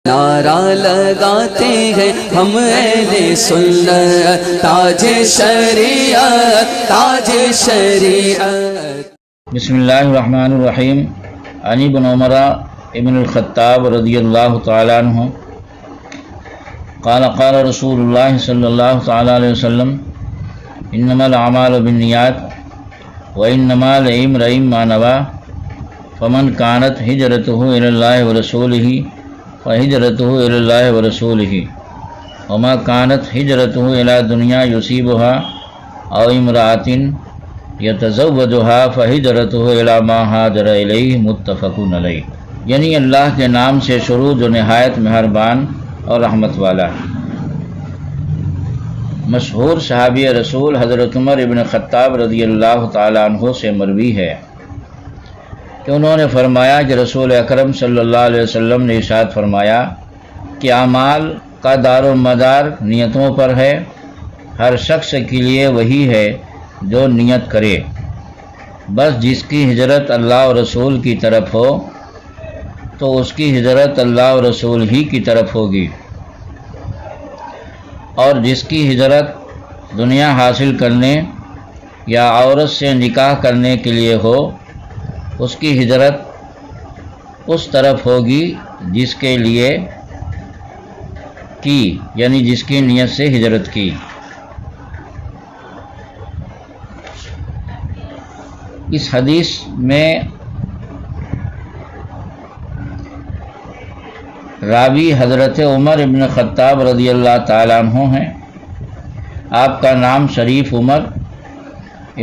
نعرہ لگاتے ہیں ہم اہل سنت، تاج شریعت، تاج شریعت۔ بسم اللہ الرحمن الرحیم۔ عن ابن عمر ابن الخطاب رضی اللہ تعالی عنہ قال قال رسول اللہ صلی اللہ تعالی علیہ وسلم انما الاعمال بالنیات وانما لامرئ ما نوى فمن كانت هجرته الى الله ورسوله فهجرته الى الله ورسوله وما كانت هجرته الى دنیا يصيبها او امرأة يتزوجها فهجرته الى ما هاجر الیہ متفق علیہ۔ یعنی اللہ کے نام سے شروع جو نہایت مہربان اور رحمت والا ہے۔ مشہور صحابی رسول حضرت عمر ابن خطاب رضی اللہ تعالیٰ عنہ سے مروی ہے کہ انہوں نے فرمایا کہ رسول اکرم صلی اللہ علیہ وسلم نے ارشاد فرمایا کہ اعمال کا دار و مدار نیتوں پر ہے، ہر شخص کے لیے وہی ہے جو نیت کرے، بس جس کی ہجرت اللہ و رسول کی طرف ہو تو اس کی ہجرت اللہ و رسول ہی کی طرف ہوگی، اور جس کی ہجرت دنیا حاصل کرنے یا عورت سے نکاح کرنے کے لیے ہو اس کی ہجرت اس طرف ہوگی جس کے لیے کی، یعنی جس کی نیت سے ہجرت کی۔ اس حدیث میں راوی حضرت عمر ابن خطاب رضی اللہ تعالیٰ عنہ ہیں۔ آپ کا نام شریف عمر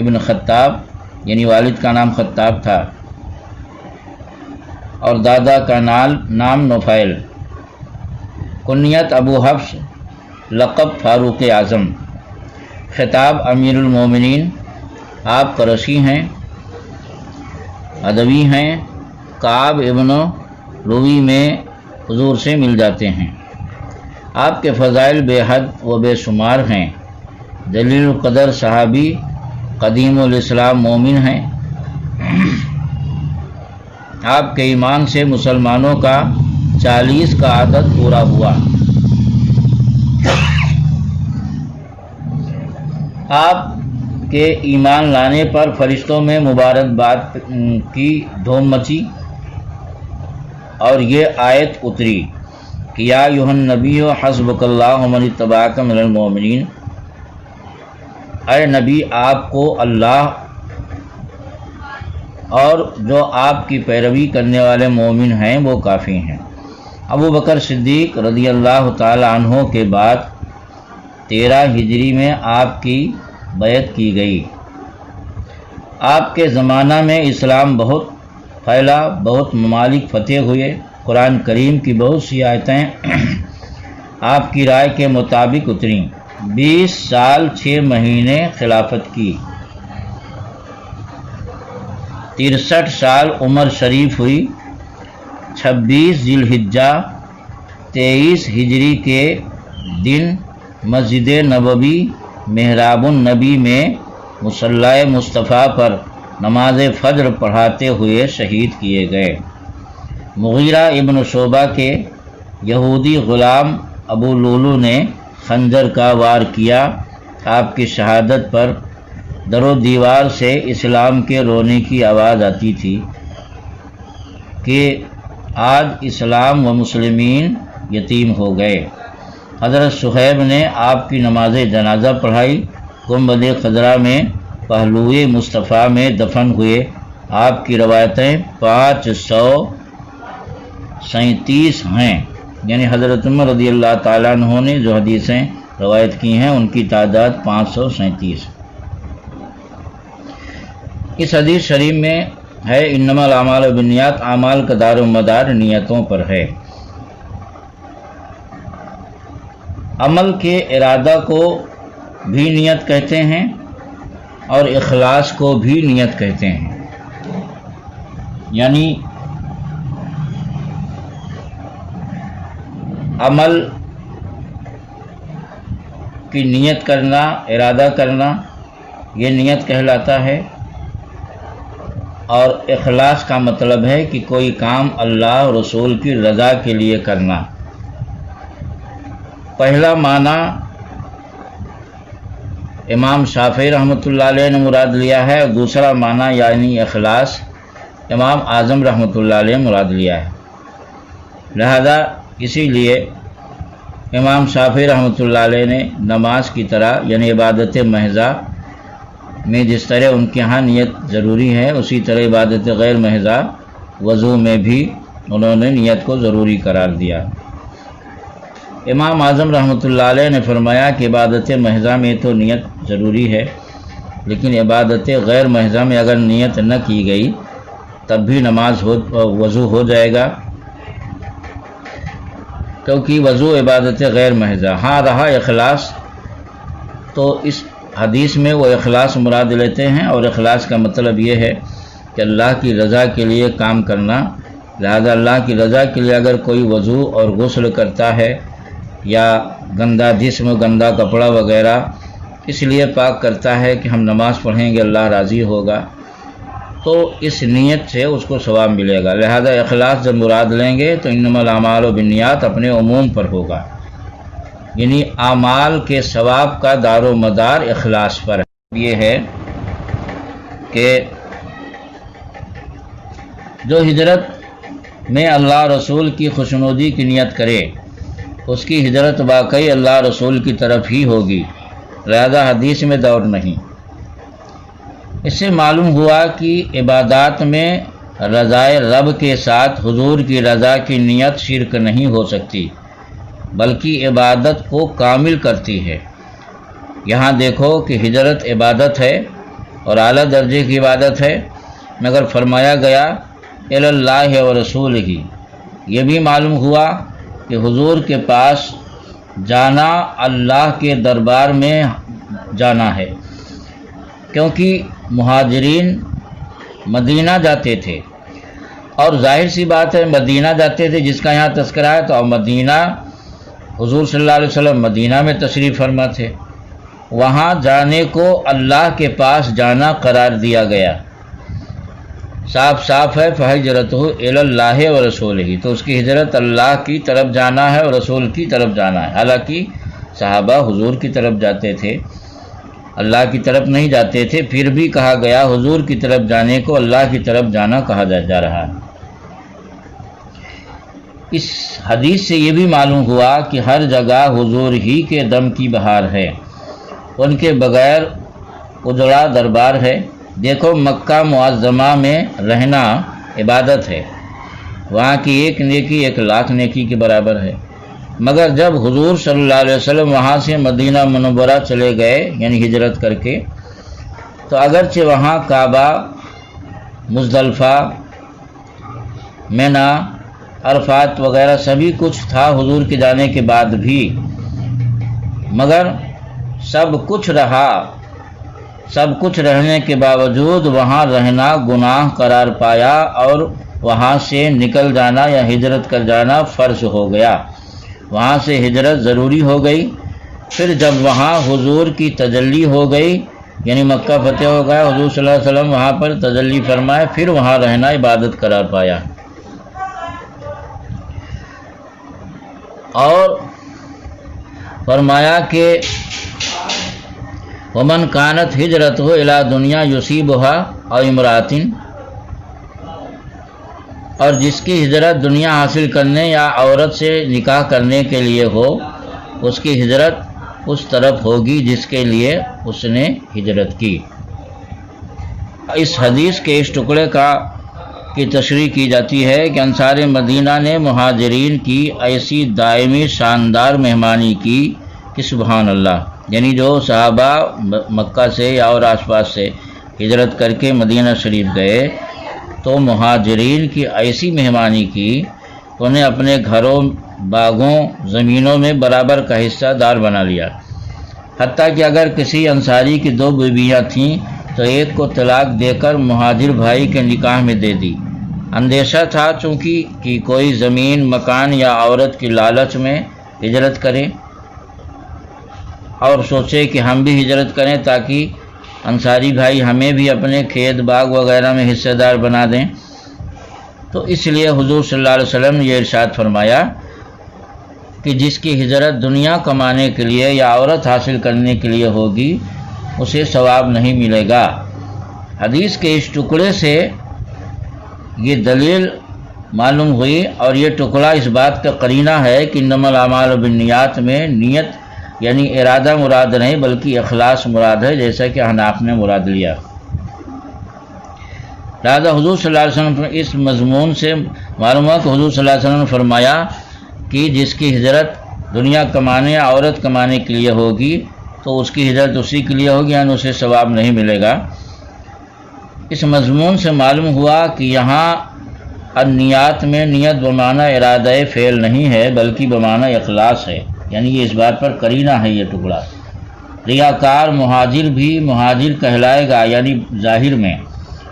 ابن خطاب یعنی والد کا نام خطاب تھا، اور دادا کا نام نفیل، کنیت ابو حفص، لقب فاروق اعظم، خطاب امیر المومنین۔ آپ قرشی ہیں، ادبی ہیں، کعب ابن روی میں حضور سے مل جاتے ہیں۔ آپ کے فضائل بے حد و بے شمار ہیں، جلیل القدر صحابی، قدیم الاسلام مومن ہیں۔ آپ کے ایمان سے مسلمانوں کا 40 کا عدد پورا ہوا۔ آپ کے ایمان لانے پر فرشتوں میں مبارکباد کی دھوم مچی اور یہ آیت اتری کہ یا ایھا النبی حسبک اللہ ومن اتبعک من المؤمنین، اے نبی آپ کو اللہ اور جو آپ کی پیروی کرنے والے مومن ہیں وہ کافی ہیں۔ ابو بکر صدیق رضی اللہ تعالی عنہ کے بعد 13 ہجری میں آپ کی بیعت کی گئی۔ آپ کے زمانہ میں اسلام بہت پھیلا، بہت ممالک فتح ہوئے، قرآن کریم کی بہت سی آیتیں آپ کی رائے کے مطابق اتریں۔ 20 سال 6 مہینے خلافت کی، 63 سال عمر شریف ہوئی۔ 26 ذی الحجہ 23 ہجری کے دن مسجد نبوی محراب النبی میں مصلی مصطفیٰ پر نماز فجر پڑھاتے ہوئے شہید کیے گئے۔ مغیرہ ابن شعبہ کے یہودی غلام ابو لولو نے خنجر کا وار کیا۔ آپ کی شہادت پر در و دیوار سے اسلام کے رونے کی آواز آتی تھی کہ آج اسلام و مسلمین یتیم ہو گئے۔ حضرت صہیب نے آپ کی نماز جنازہ پڑھائی، گنبد خضرا میں پہلوئے مصطفیٰ میں دفن ہوئے۔ آپ کی روایتیں 537 ہیں، یعنی حضرت عمر رضی اللہ تعالیٰ عنہ نے جو حدیثیں روایت کی ہیں ان کی تعداد 537۔ اس حدیث شریف میں ہے انما الاعمال بالنیات، اعمال کا دار و مدار نیتوں پر ہے۔ عمل کے ارادہ کو بھی نیت کہتے ہیں اور اخلاص کو بھی نیت کہتے ہیں، یعنی عمل کی نیت کرنا، ارادہ کرنا، یہ نیت کہلاتا ہے، اور اخلاص کا مطلب ہے کہ کوئی کام اللہ اور رسول کی رضا کے لیے کرنا، پہلا معنی امام شافعی رحمۃ اللہ علیہ نے مراد لیا ہے، اور دوسرا معنی یعنی اخلاص امام اعظم رحمۃ اللہ علیہ مراد لیا ہے۔ لہذا اسی لیے امام شافعی رحمۃ اللہ علیہ نے نماز کی طرح یعنی عبادت محضہ میں جس طرح ان کے ہاں نیت ضروری ہے، اسی طرح عبادت غیر محضہ وضو میں بھی انہوں نے نیت کو ضروری قرار دیا۔ امام اعظم رحمۃ اللہ علیہ نے فرمایا کہ عبادت محضہ میں تو نیت ضروری ہے، لیکن عبادت غیر محضہ میں اگر نیت نہ کی گئی تب بھی وضو ہو جائے گا، کیونکہ وضو عبادت غیر محضہ۔ ہاں رہا اخلاص، تو اس حدیث میں وہ اخلاص مراد لیتے ہیں، اور اخلاص کا مطلب یہ ہے کہ اللہ کی رضا کے لیے کام کرنا۔ لہذا اللہ کی رضا کے لیے اگر کوئی وضو اور غسل کرتا ہے یا گندا جسم، گندا کپڑا وغیرہ اس لیے پاک کرتا ہے کہ ہم نماز پڑھیں گے اللہ راضی ہوگا، تو اس نیت سے اس کو ثواب ملے گا۔ لہذا اخلاص جب مراد لیں گے تو انما الاعمال بالنیات اپنے عموم پر ہوگا، یعنی اعمال کے ثواب کا دار و مدار اخلاص پر ہے۔ یہ ہے کہ جو ہجرت میں اللہ رسول کی خوشنودی کی نیت کرے اس کی ہجرت واقعی اللہ رسول کی طرف ہی ہوگی، لہذا حدیث میں دوڑ نہیں۔ اس سے معلوم ہوا کہ عبادات میں رضائے رب کے ساتھ حضور کی رضا کی نیت شرک نہیں ہو سکتی، بلکہ عبادت کو کامل کرتی ہے۔ یہاں دیکھو کہ ہجرت عبادت ہے اور اعلیٰ درجے کی عبادت ہے، مگر فرمایا گیا الی اللہ و رسول ہی۔ یہ بھی معلوم ہوا کہ حضور کے پاس جانا اللہ کے دربار میں جانا ہے، کیونکہ مہاجرین مدینہ جاتے تھے، اور ظاہر سی بات ہے مدینہ جاتے تھے جس کا یہاں تذکرہ ہے، تو مدینہ حضور صلی اللہ علیہ وسلم مدینہ میں تشریف فرما تھے، وہاں جانے کو اللہ کے پاس جانا قرار دیا گیا۔ صاف صاف ہے فہجرتہ الی اللہ و رسولہ، تو اس کی ہجرت اللہ کی طرف جانا ہے اور رسول کی طرف جانا ہے۔ حالانکہ صحابہ حضور کی طرف جاتے تھے، اللہ کی طرف نہیں جاتے تھے، پھر بھی کہا گیا حضور کی طرف جانے کو اللہ کی طرف جانا کہا جا رہا ہے۔ اس حدیث سے یہ بھی معلوم ہوا کہ ہر جگہ حضور ہی کے دم کی بہار ہے، ان کے بغیر اجڑا دربار ہے۔ دیکھو مکہ معظمہ میں رہنا عبادت ہے، وہاں کی ایک نیکی 1,00,000 نیکی کے برابر ہے، مگر جب حضور صلی اللہ علیہ وسلم وہاں سے مدینہ منورہ چلے گئے یعنی ہجرت کر کے، تو اگرچہ وہاں کعبہ، مزدلفہ، مینا، عرفات وغیرہ سبھی کچھ تھا حضور کے جانے کے بعد بھی، مگر سب کچھ رہنے کے باوجود وہاں رہنا گناہ قرار پایا، اور وہاں سے نکل جانا یا ہجرت کر جانا فرض ہو گیا، وہاں سے ہجرت ضروری ہو گئی۔ پھر جب وہاں حضور کی تجلی ہو گئی یعنی مکہ فتح ہو گیا، حضور صلی اللہ علیہ وسلم وہاں پر تجلی فرمائے، پھر وہاں رہنا عبادت قرار پایا۔ اور فرمایا کہ ومن کانت ہجرتہ الی دنیا یصیبھا او امرأۃ، اور جس کی ہجرت دنیا حاصل کرنے یا عورت سے نکاح کرنے کے لیے ہو، اس کی ہجرت اس طرف ہوگی جس کے لیے اس نے ہجرت کی۔ اس حدیث کے اس ٹکڑے کی تشریح کی جاتی ہے کہ انصار مدینہ نے مہاجرین کی ایسی دائمی شاندار مہمانی کی کہ سبحان اللہ، یعنی جو صحابہ مکہ سے یا اور آس پاس سے ہجرت کر کے مدینہ شریف گئے تو مہاجرین کی ایسی مہمانی کی، انہیں اپنے گھروں، باغوں، زمینوں میں برابر کا حصہ دار بنا لیا، حتیٰ کہ اگر کسی انصاری کی 2 بیویاں تھیں تو ایک کو طلاق دے کر مہاجر بھائی کے نکاح میں دے دی۔ اندیشہ تھا چونکہ کہ کوئی زمین، مکان یا عورت کی لالچ میں ہجرت کرے اور سوچے کہ ہم بھی ہجرت کریں تاکہ انصاری بھائی ہمیں بھی اپنے کھیت باغ وغیرہ میں حصہ دار بنا دیں، تو اس لیے حضور صلی اللہ علیہ وسلم نے یہ ارشاد فرمایا کہ جس کی ہجرت دنیا کمانے کے لیے یا عورت حاصل کرنے کے لیے ہوگی اسے ثواب نہیں ملے گا۔ حدیث کے اس ٹکڑے سے یہ دلیل معلوم ہوئی، اور یہ ٹکڑا اس بات کا قرینہ ہے کہ انما الاعمال بالنیات میں نیت یعنی ارادہ مراد نہیں بلکہ اخلاص مراد ہے، جیسا کہ حناف نے مراد لیا۔ لہٰذا حضور صلی اللہ علیہ وسلم اس مضمون سے معلوم ہوا کہ حضور صلی اللہ علیہ وسلم نے فرمایا کہ جس کی ہجرت دنیا کمانے یا عورت کمانے کے لیے ہوگی تو اس کی ہجرت اسی کے لیے ہوگی، یعنی اسے ثواب نہیں ملے گا۔ اس مضمون سے معلوم ہوا کہ یہاں النیات میں نیت بمعنی ارادہ فعل نہیں ہے بلکہ بمعنی اخلاص ہے، یعنی یہ اس بات پر قرینہ ہے۔ یہ ٹکڑا ریاکار مہاجر بھی مہاجر کہلائے گا یعنی ظاہر میں،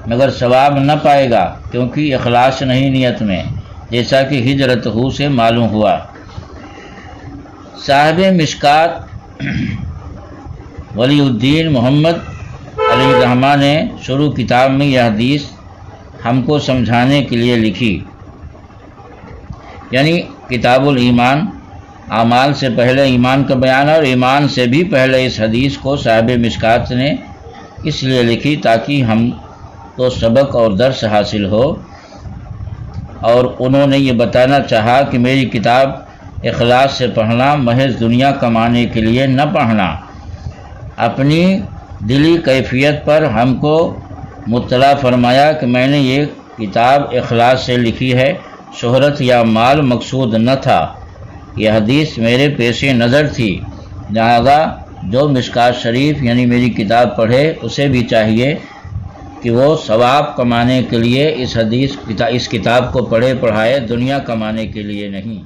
مگر ثواب نہ پائے گا کیونکہ اخلاص نہیں نیت میں، جیسا کہ ہجرت ہو سے معلوم ہوا۔ صاحب مشکات ولی الدین محمد علیہ الرحمہ نے شروع کتاب میں یہ حدیث ہم کو سمجھانے کے لیے لکھی، یعنی کتاب الایمان، اعمال سے پہلے ایمان کا بیان ہے، اور ایمان سے بھی پہلے اس حدیث کو صاحب مشکات نے اس لیے لکھی تاکہ ہم کو سبق اور درس حاصل ہو، اور انہوں نے یہ بتانا چاہا کہ میری کتاب اخلاص سے پڑھنا، محض دنیا کمانے کے لیے نہ پڑھنا، اپنی دلی کیفیت پر ہم کو مطلع فرمایا کہ میں نے یہ کتاب اخلاص سے لکھی ہے، شہرت یا مال مقصود نہ تھا، یہ حدیث میرے پیش نظر تھی، لہذا جو مشکات شریف یعنی میری کتاب پڑھے اسے بھی چاہیے کہ وہ ثواب کمانے کے لیے اس کتاب کو پڑھے پڑھائے، دنیا کمانے کے لیے نہیں۔